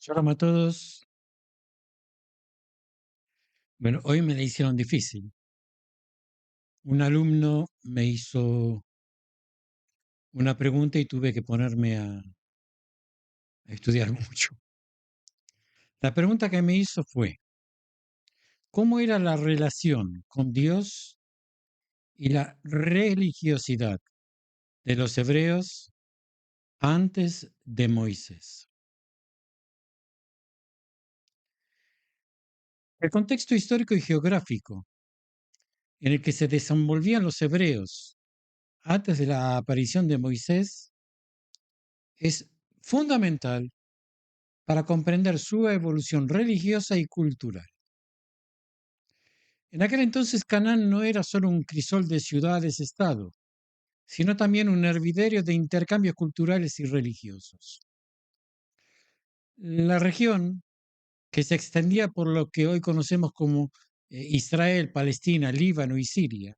Shalom a todos. Bueno, hoy me la hicieron difícil. Un alumno me hizo una pregunta y tuve que ponerme a estudiar mucho. La pregunta que me hizo fue, ¿cómo era la relación con Dios y la religiosidad de los hebreos antes de Moisés? El contexto histórico y geográfico en el que se desenvolvían los hebreos antes de la aparición de Moisés es fundamental para comprender su evolución religiosa y cultural. En aquel entonces Canaán no era solo un crisol de ciudades-estado, sino también un hervidero de intercambios culturales y religiosos. La región, que se extendía por lo que hoy conocemos como Israel, Palestina, Líbano y Siria,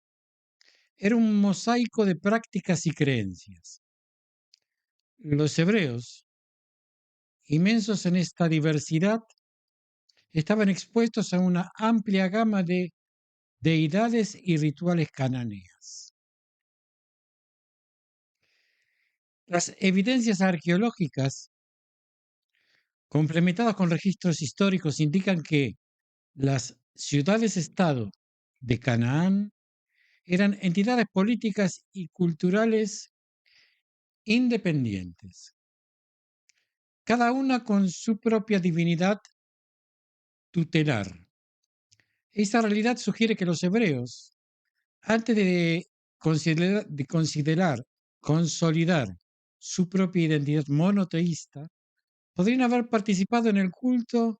era un mosaico de prácticas y creencias. Los hebreos, inmensos en esta diversidad, estaban expuestos a una amplia gama de deidades y rituales cananeas. Las evidencias arqueológicas, complementadas con registros históricos, indican que las ciudades-estado de Canaán eran entidades políticas y culturales independientes, cada una con su propia divinidad tutelar. Esta realidad sugiere que los hebreos, antes consolidar su propia identidad monoteísta, podrían haber participado en el culto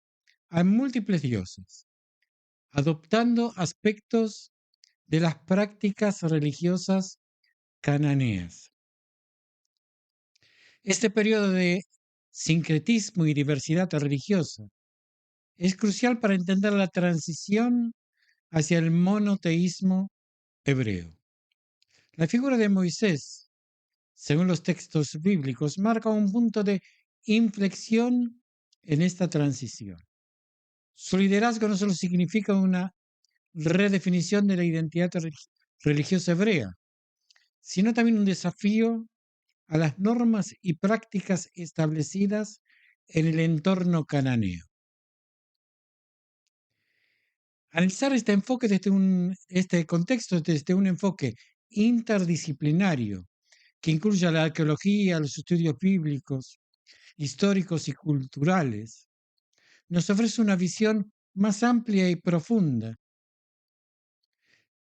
a múltiples dioses, adoptando aspectos de las prácticas religiosas cananeas. Este periodo de sincretismo y diversidad religiosa es crucial para entender la transición hacia el monoteísmo hebreo. La figura de Moisés, según los textos bíblicos, marca un punto de inflexión en esta transición. Su liderazgo no solo significa una redefinición de la identidad religiosa hebrea, sino también un desafío a las normas y prácticas establecidas en el entorno cananeo. Analizar este contexto desde un enfoque interdisciplinario que incluya la arqueología, los estudios bíblicos, históricos y culturales, nos ofrece una visión más amplia y profunda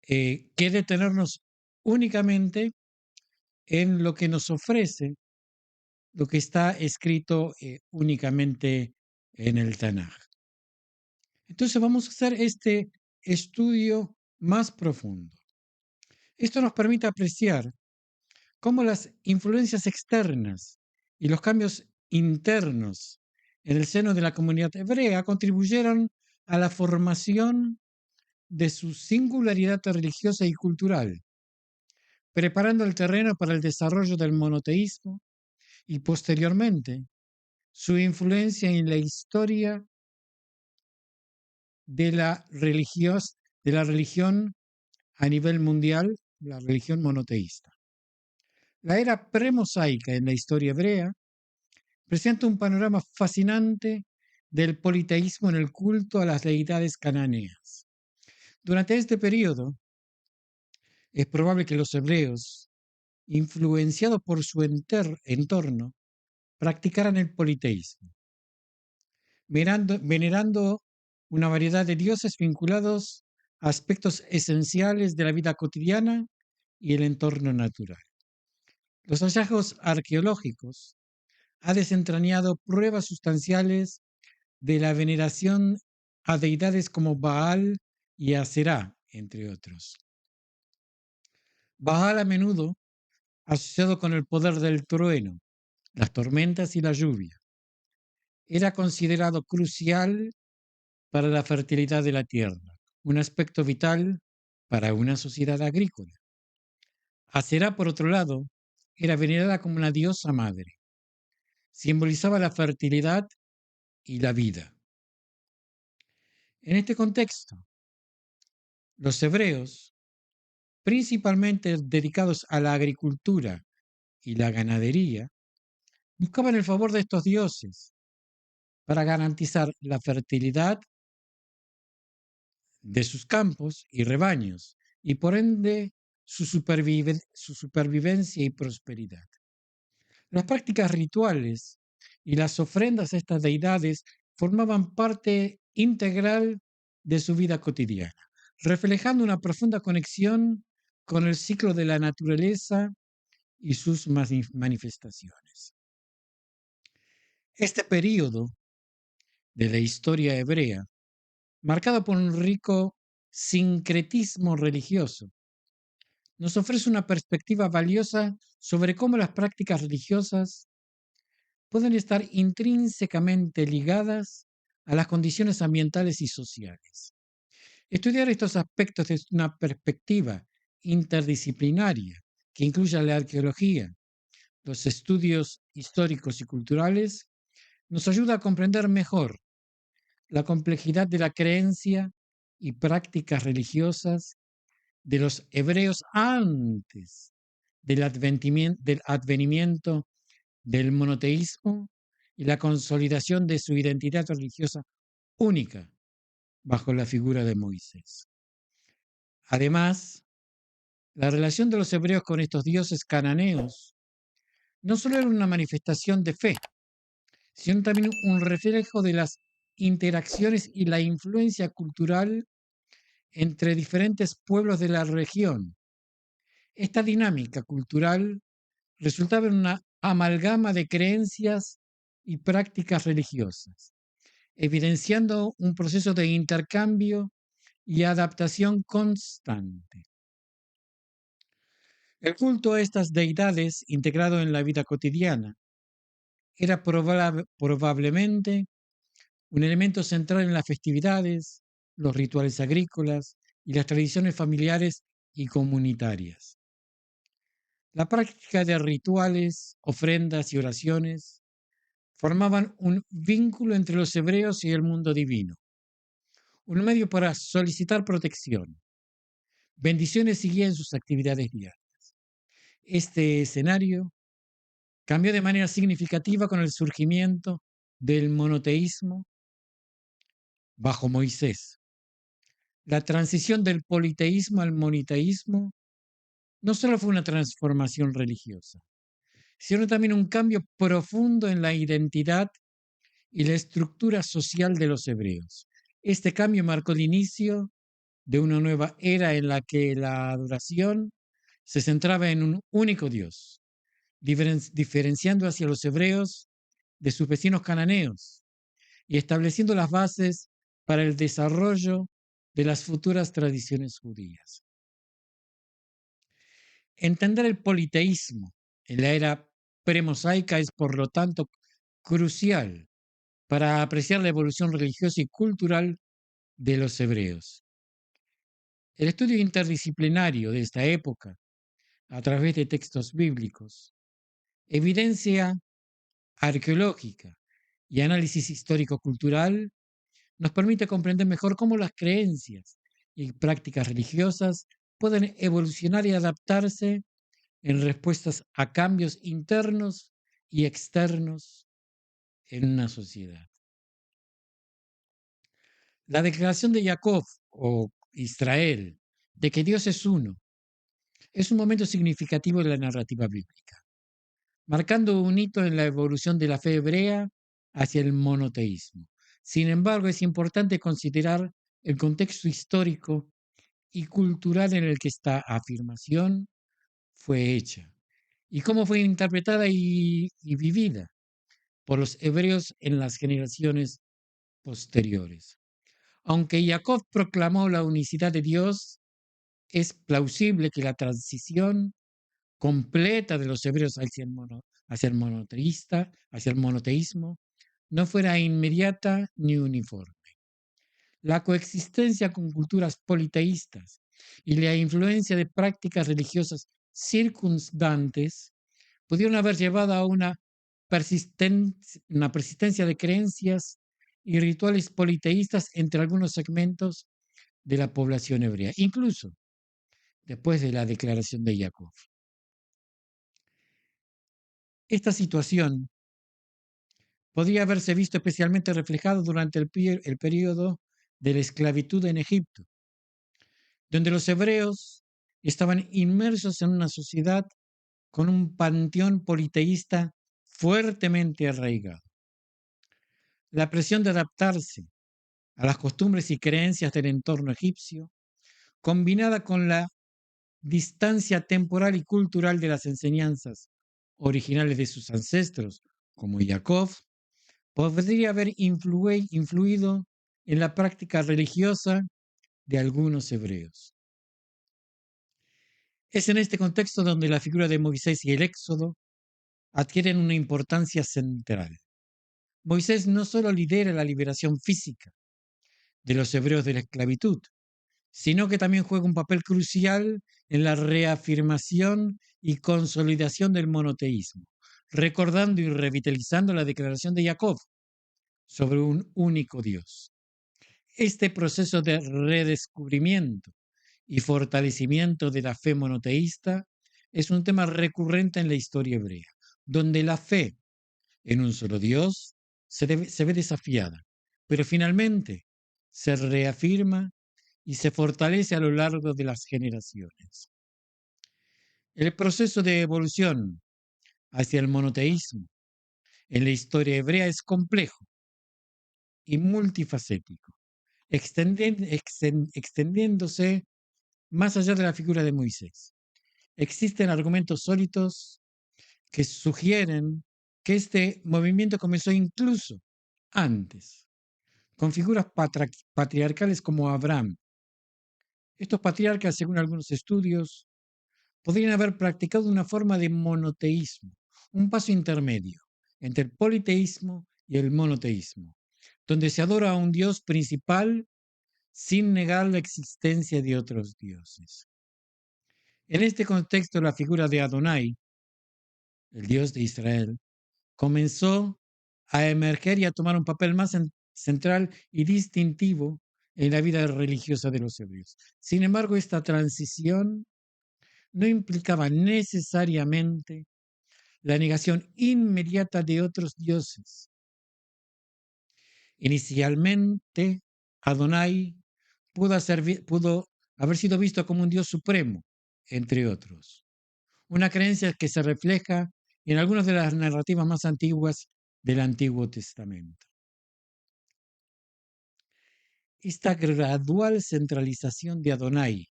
que detenernos únicamente en lo que nos ofrece, lo que está escrito únicamente en el Tanaj. Entonces vamos a hacer este estudio más profundo. Esto nos permite apreciar cómo las influencias externas y los cambios internos en el seno de la comunidad hebrea contribuyeron a la formación de su singularidad religiosa y cultural, preparando el terreno para el desarrollo del monoteísmo y posteriormente su influencia en la historia de de la religión a nivel mundial, la religión monoteísta. La era premosaica en la historia hebrea presenta un panorama fascinante del politeísmo en el culto a las deidades cananeas. Durante este periodo, es probable que los hebreos, influenciados por su entorno, practicaran el politeísmo, venerando una variedad de dioses vinculados a aspectos esenciales de la vida cotidiana y el entorno natural. Los hallazgos arqueológicos han desentrañado pruebas sustanciales de la veneración a deidades como Baal y Aserá, entre otros. Baal a menudo asociado con el poder del trueno, las tormentas y la lluvia. Era considerado crucial para la fertilidad de la tierra, un aspecto vital para una sociedad agrícola. Aserá, por otro lado, era venerada como una diosa madre. Simbolizaba la fertilidad y la vida. En este contexto, los hebreos, principalmente dedicados a la agricultura y la ganadería, buscaban el favor de estos dioses para garantizar la fertilidad de sus campos y rebaños y por ende su supervivencia y prosperidad. Las prácticas rituales y las ofrendas a estas deidades formaban parte integral de su vida cotidiana, reflejando una profunda conexión con el ciclo de la naturaleza y sus manifestaciones. Este periodo de la historia hebrea, marcado por un rico sincretismo religioso, nos ofrece una perspectiva valiosa sobre cómo las prácticas religiosas pueden estar intrínsecamente ligadas a las condiciones ambientales y sociales. Estudiar estos aspectos desde una perspectiva interdisciplinaria que incluya la arqueología, los estudios históricos y culturales, nos ayuda a comprender mejor la complejidad de la creencia y prácticas religiosas de los hebreos antes del advenimiento del monoteísmo y la consolidación de su identidad religiosa única bajo la figura de Moisés. Además, la relación de los hebreos con estos dioses cananeos no solo era una manifestación de fe, sino también un reflejo de las interacciones y la influencia cultural entre diferentes pueblos de la región. Esta dinámica cultural resultaba en una amalgama de creencias y prácticas religiosas, evidenciando un proceso de intercambio y adaptación constante. El culto a estas deidades, integrado en la vida cotidiana, era probablemente un elemento central en las festividades, los rituales agrícolas y las tradiciones familiares y comunitarias. La práctica de rituales, ofrendas y oraciones formaban un vínculo entre los hebreos y el mundo divino, un medio para solicitar protección, bendiciones y guía en sus actividades diarias. Este escenario cambió de manera significativa con el surgimiento del monoteísmo bajo Moisés. La transición del politeísmo al moniteísmo no solo fue una transformación religiosa, sino también un cambio profundo en la identidad y la estructura social de los hebreos. Este cambio marcó el inicio de una nueva era en la que la adoración se centraba en un único Dios, diferenciando hacia los hebreos de sus vecinos cananeos y estableciendo las bases para el desarrollo de las futuras tradiciones judías. Entender el politeísmo en la era premosaica es, por lo tanto, crucial para apreciar la evolución religiosa y cultural de los hebreos. El estudio interdisciplinario de esta época, a través de textos bíblicos, evidencia arqueológica y análisis histórico-cultural, nos permite comprender mejor cómo las creencias y prácticas religiosas pueden evolucionar y adaptarse en respuestas a cambios internos y externos en una sociedad. La declaración de Jacob o Israel de que Dios es uno es un momento significativo de la narrativa bíblica, marcando un hito en la evolución de la fe hebrea hacia el monoteísmo. Sin embargo, es importante considerar el contexto histórico y cultural en el que esta afirmación fue hecha y cómo fue interpretada y vivida por los hebreos en las generaciones posteriores. Aunque Jacob proclamó la unicidad de Dios, es plausible que la transición completa de los hebreos hacia el monoteísmo, no fuera inmediata ni uniforme. La coexistencia con culturas politeístas y la influencia de prácticas religiosas circundantes pudieron haber llevado a una persistencia de creencias y rituales politeístas entre algunos segmentos de la población hebrea, incluso después de la declaración de Jacob. Esta situación podría haberse visto especialmente reflejado durante el período de la esclavitud en Egipto, donde los hebreos estaban inmersos en una sociedad con un panteón politeísta fuertemente arraigado. La presión de adaptarse a las costumbres y creencias del entorno egipcio, combinada con la distancia temporal y cultural de las enseñanzas originales de sus ancestros, como Jacob, podría haber influido en la práctica religiosa de algunos hebreos. Es en este contexto donde la figura de Moisés y el Éxodo adquieren una importancia central. Moisés no solo lidera la liberación física de los hebreos de la esclavitud, sino que también juega un papel crucial en la reafirmación y consolidación del monoteísmo, recordando y revitalizando la declaración de Jacob sobre un único Dios. Este proceso de redescubrimiento y fortalecimiento de la fe monoteísta es un tema recurrente en la historia hebrea, donde la fe en un solo Dios se ve desafiada, pero finalmente se reafirma y se fortalece a lo largo de las generaciones. El proceso de evolución hacia el monoteísmo en la historia hebrea es complejo y multifacético, extendiéndose más allá de la figura de Moisés. Existen argumentos sólidos que sugieren que este movimiento comenzó incluso antes, con figuras patriarcales como Abraham. Estos patriarcas, según algunos estudios, podrían haber practicado una forma de monoteísmo, un paso intermedio entre el politeísmo y el monoteísmo, donde se adora a un Dios principal sin negar la existencia de otros dioses. En este contexto, la figura de Adonai, el Dios de Israel, comenzó a emerger y a tomar un papel más central y distintivo en la vida religiosa de los hebreos. Sin embargo, esta transición no implicaba necesariamente la negación inmediata de otros dioses. Inicialmente, Adonai pudo haber sido visto como un Dios supremo, entre otros. Una creencia que se refleja en algunas de las narrativas más antiguas del Antiguo Testamento. Esta gradual centralización de Adonai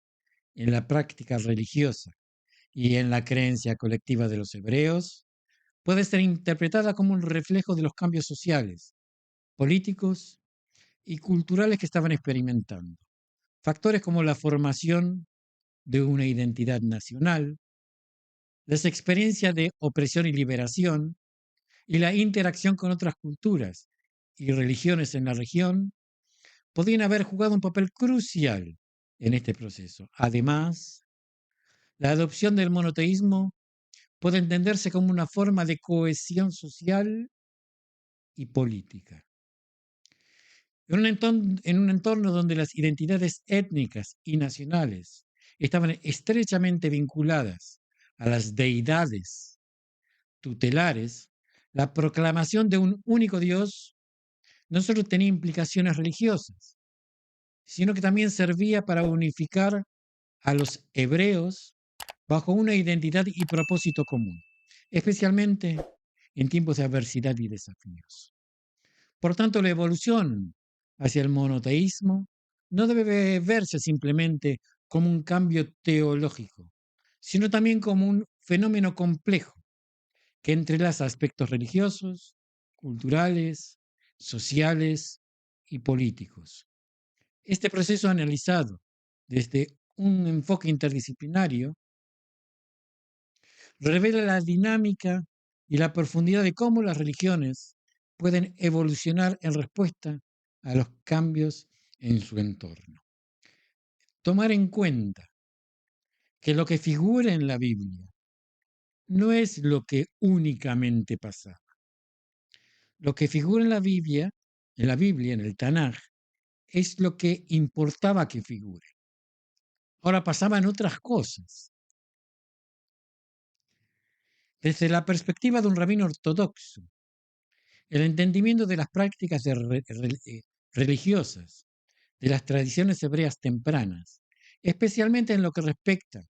en la práctica religiosa y en la creencia colectiva de los hebreos puede ser interpretada como un reflejo de los cambios sociales, políticos y culturales que estaban experimentando. Factores como la formación de una identidad nacional, las experiencias de opresión y liberación y la interacción con otras culturas y religiones en la región podrían haber jugado un papel crucial en este proceso. Además, la adopción del monoteísmo puede entenderse como una forma de cohesión social y política. En un entorno donde las identidades étnicas y nacionales estaban estrechamente vinculadas a las deidades tutelares, la proclamación de un único Dios no solo tenía implicaciones religiosas, sino que también servía para unificar a los hebreos bajo una identidad y propósito común, especialmente en tiempos de adversidad y desafíos. Por tanto, la evolución hacia el monoteísmo no debe verse simplemente como un cambio teológico, sino también como un fenómeno complejo que entrelaza aspectos religiosos, culturales, sociales y políticos. Este proceso analizado desde un enfoque interdisciplinario revela la dinámica y la profundidad de cómo las religiones pueden evolucionar en respuesta a los cambios en su entorno. Tomar en cuenta que lo que figura en la Biblia no es lo que únicamente pasaba. Lo que figura en la Biblia en la Biblia, en el Tanaj, es lo que importaba que figure. Ahora pasaban otras cosas. Desde la perspectiva de un rabino ortodoxo, el entendimiento de las prácticas religiosas, de las tradiciones hebreas tempranas, especialmente en lo que respecta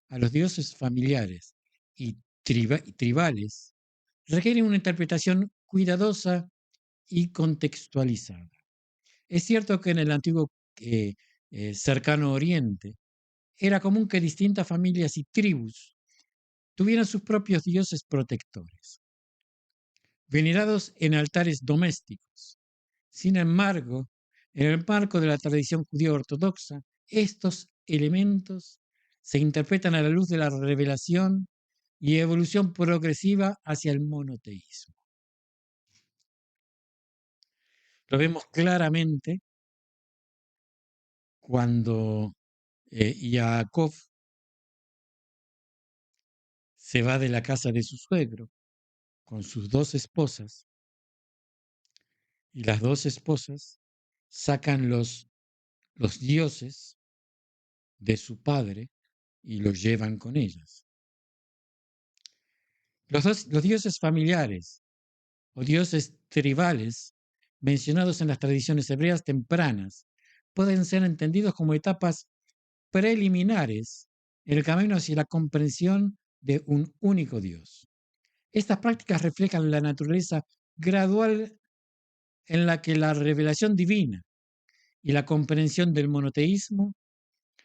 a los dioses familiares y tribales, requieren una interpretación cuidadosa y contextualizada. Es cierto que en el antiguo cercano Oriente era común que distintas familias y tribus tuvieran sus propios dioses protectores, venerados en altares domésticos. Sin embargo, en el marco de la tradición judía ortodoxa, estos elementos se interpretan a la luz de la revelación y evolución progresiva hacia el monoteísmo. Lo vemos claramente cuando Jacob se va de la casa de su suegro con sus dos esposas, y las dos esposas sacan los dioses de su padre y los llevan con ellas. Los dioses familiares o dioses tribales mencionados en las tradiciones hebreas tempranas pueden ser entendidos como etapas preliminares en el camino hacia la comprensión de un único Dios. Estas prácticas reflejan la naturaleza gradual en la que la revelación divina y la comprensión del monoteísmo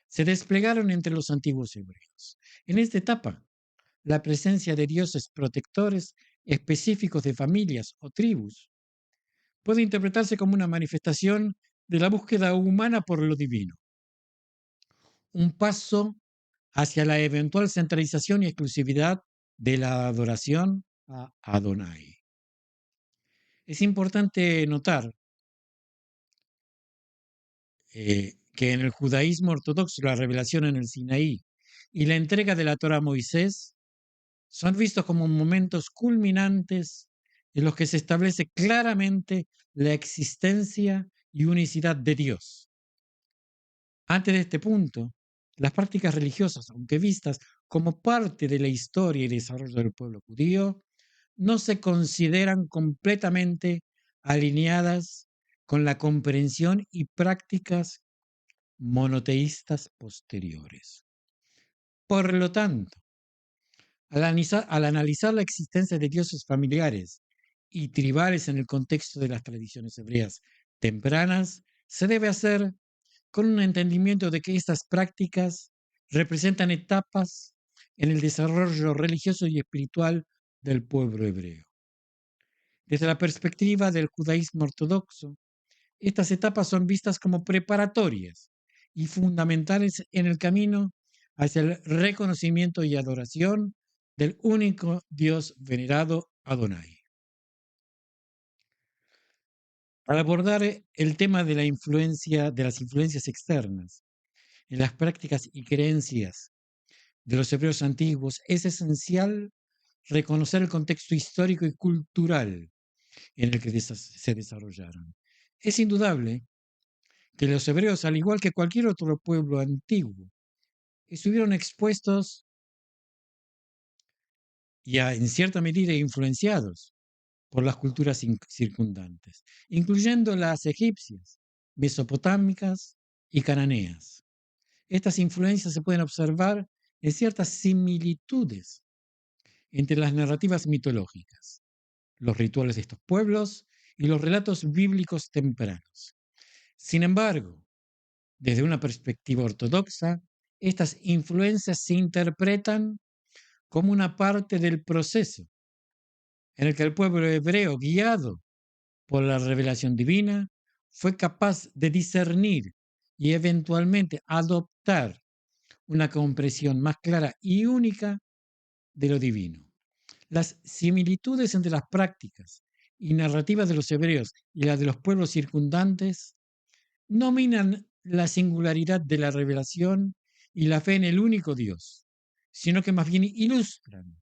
se desplegaron entre los antiguos hebreos. En esta etapa, la presencia de dioses protectores específicos de familias o tribus puede interpretarse como una manifestación de la búsqueda humana por lo divino, un paso hacia la eventual centralización y exclusividad de la adoración a Adonai. Es importante notar que en el judaísmo ortodoxo la revelación en el Sinaí y la entrega de la Torah a Moisés son vistos como momentos culminantes en los que se establece claramente la existencia y unicidad de Dios. Antes de este punto, las prácticas religiosas, aunque vistas como parte de la historia y desarrollo del pueblo judío, no se consideran completamente alineadas con la comprensión y prácticas monoteístas posteriores. Por lo tanto, al analizar la existencia de dioses familiares y tribales en el contexto de las tradiciones hebreas tempranas, se debe hacer con un entendimiento de que estas prácticas representan etapas en el desarrollo religioso y espiritual del pueblo hebreo. Desde la perspectiva del judaísmo ortodoxo, estas etapas son vistas como preparatorias y fundamentales en el camino hacia el reconocimiento y adoración del único Dios venerado, Adonai. Al abordar el tema de las influencias externas en las prácticas y creencias de los hebreos antiguos, es esencial reconocer el contexto histórico y cultural en el que se desarrollaron. Es indudable que los hebreos, al igual que cualquier otro pueblo antiguo, estuvieron expuestos y en cierta medida influenciados por las culturas circundantes, incluyendo las egipcias, mesopotámicas y cananeas. Estas influencias se pueden observar en ciertas similitudes entre las narrativas mitológicas, los rituales de estos pueblos y los relatos bíblicos tempranos. Sin embargo, desde una perspectiva ortodoxa, estas influencias se interpretan como una parte del proceso en el que el pueblo hebreo, guiado por la revelación divina, fue capaz de discernir y eventualmente adoptar una comprensión más clara y única de lo divino. Las similitudes entre las prácticas y narrativas de los hebreos y las de los pueblos circundantes no minan la singularidad de la revelación y la fe en el único Dios, sino que más bien ilustran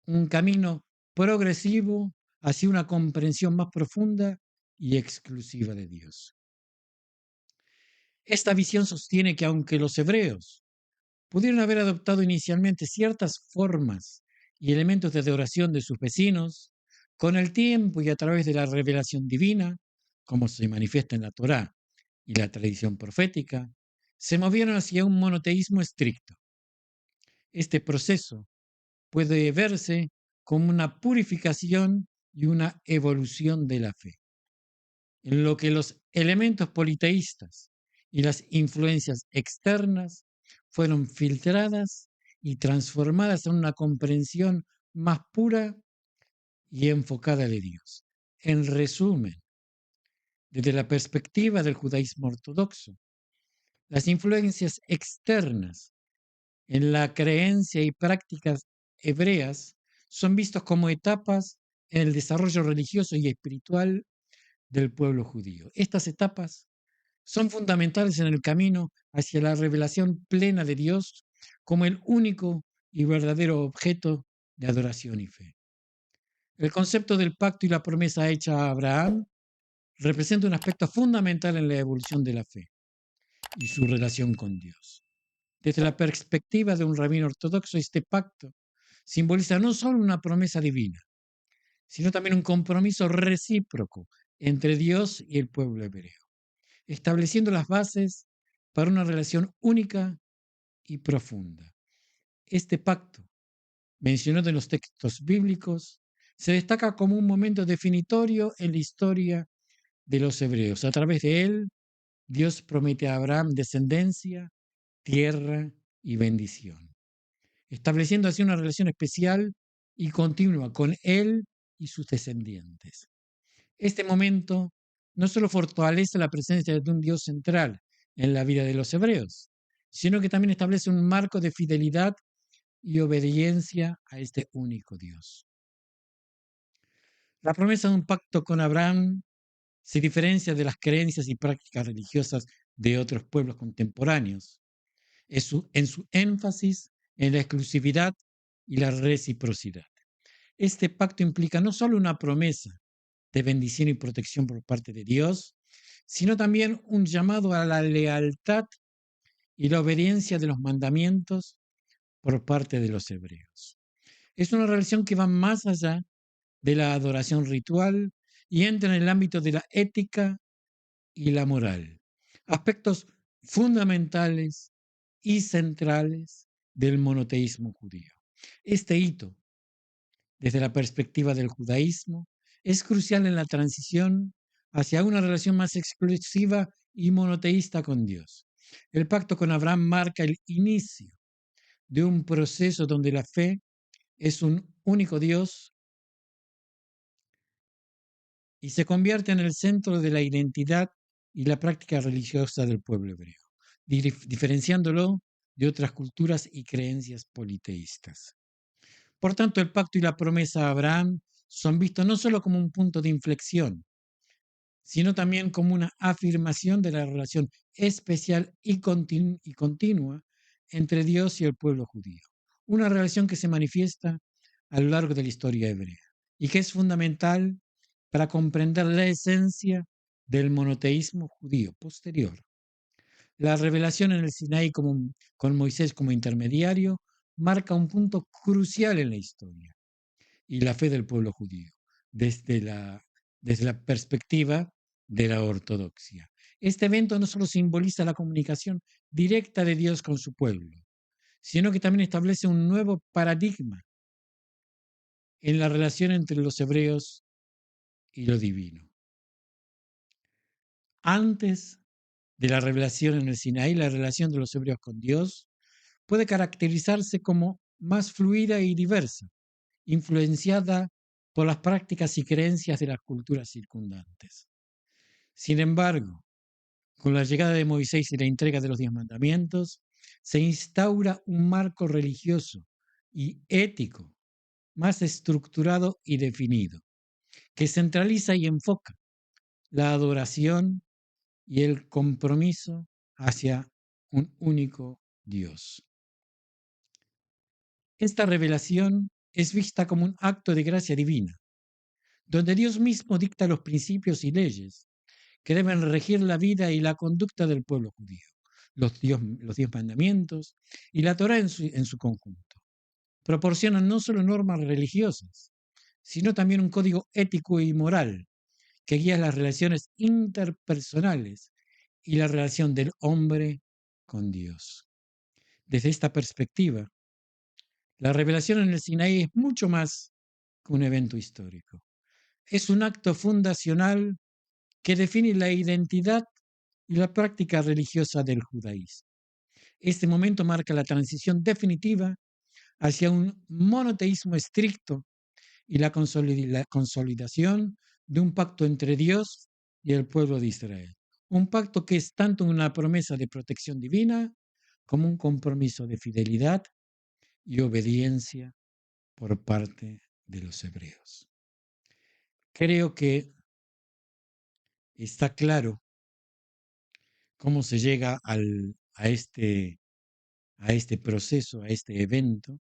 un camino progresivo hacia una comprensión más profunda y exclusiva de Dios. Esta visión sostiene que aunque los hebreos pudieron haber adoptado inicialmente ciertas formas y elementos de adoración de sus vecinos, con el tiempo y a través de la revelación divina, como se manifiesta en la Torá y la tradición profética, se movieron hacia un monoteísmo estricto. Este proceso puede verse como una purificación y una evolución de la fe, en lo que los elementos politeístas y las influencias externas fueron filtradas y transformadas en una comprensión más pura y enfocada de Dios. En resumen, desde la perspectiva del judaísmo ortodoxo, las influencias externas en la creencia y prácticas hebreas son vistos como etapas en el desarrollo religioso y espiritual del pueblo judío. Estas etapas son fundamentales en el camino hacia la revelación plena de Dios como el único y verdadero objeto de adoración y fe. El concepto del pacto y la promesa hecha a Abraham representa un aspecto fundamental en la evolución de la fe y su relación con Dios. Desde la perspectiva de un rabino ortodoxo, este pacto simboliza no solo una promesa divina, sino también un compromiso recíproco entre Dios y el pueblo hebreo, estableciendo las bases para una relación única y profunda. Este pacto, mencionado en los textos bíblicos, se destaca como un momento definitorio en la historia de los hebreos. A través de él, Dios promete a Abraham descendencia, tierra y bendición, estableciendo así una relación especial y continua con él y sus descendientes. Este momento no solo fortalece la presencia de un Dios central en la vida de los hebreos, sino que también establece un marco de fidelidad y obediencia a este único Dios. La promesa de un pacto con Abraham se diferencia de las creencias y prácticas religiosas de otros pueblos contemporáneos en su énfasis en la exclusividad y la reciprocidad. Este pacto implica no solo una promesa de bendición y protección por parte de Dios, sino también un llamado a la lealtad y la obediencia de los mandamientos por parte de los hebreos. Es una relación que va más allá de la adoración ritual y entra en el ámbito de la ética y la moral, aspectos fundamentales y centrales del monoteísmo judío. Este hito, desde la perspectiva del judaísmo, es crucial en la transición hacia una relación más exclusiva y monoteísta con Dios. El pacto con Abraham marca el inicio de un proceso donde la fe es un único Dios y se convierte en el centro de la identidad y la práctica religiosa del pueblo hebreo, diferenciándolo de otras culturas y creencias politeístas. Por tanto, el pacto y la promesa a Abraham son vistos no solo como un punto de inflexión, sino también como una afirmación de la relación especial y continua entre Dios y el pueblo judío. Una relación que se manifiesta a lo largo de la historia hebrea y que es fundamental para comprender la esencia del monoteísmo judío posterior. La revelación en el Sinaí con Moisés como intermediario marca un punto crucial en la historia y la fe del pueblo judío, desde desde la perspectiva de la ortodoxia. Este evento no solo simboliza la comunicación directa de Dios con su pueblo, sino que también establece un nuevo paradigma en la relación entre los hebreos y lo divino. Antes de la revelación en el Sinaí, la relación de los hebreos con Dios puede caracterizarse como más fluida y diversa, influenciada por las prácticas y creencias de las culturas circundantes. Sin embargo, con la llegada de Moisés y la entrega de los 10 mandamientos, se instaura un marco religioso y ético más estructurado y definido, que centraliza y enfoca la adoración y el compromiso hacia un único Dios. Esta revelación es vista como un acto de gracia divina, donde Dios mismo dicta los principios y leyes que deben regir la vida y la conducta del pueblo judío, los 10 mandamientos y la Torá en su conjunto. Proporcionan no solo normas religiosas, sino también un código ético y moral que guía las relaciones interpersonales y la relación del hombre con Dios. Desde esta perspectiva, la revelación en el Sinaí es mucho más que un evento histórico. Es un acto fundacional que define la identidad y la práctica religiosa del judaísmo. Este momento marca la transición definitiva hacia un monoteísmo estricto y la consolidación de un pacto entre Dios y el pueblo de Israel. Un pacto que es tanto una promesa de protección divina como un compromiso de fidelidad y obediencia por parte de los hebreos. Creo que está claro cómo se llega a este proceso, a este evento,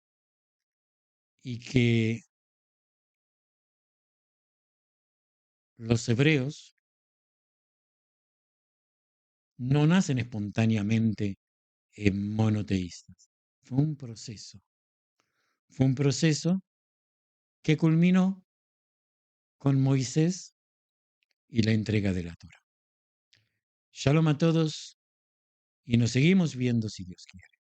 y que los hebreos no nacen espontáneamente monoteístas. Fue un proceso que culminó con Moisés y la entrega de la Torá. Shalom a todos y nos seguimos viendo si Dios quiere.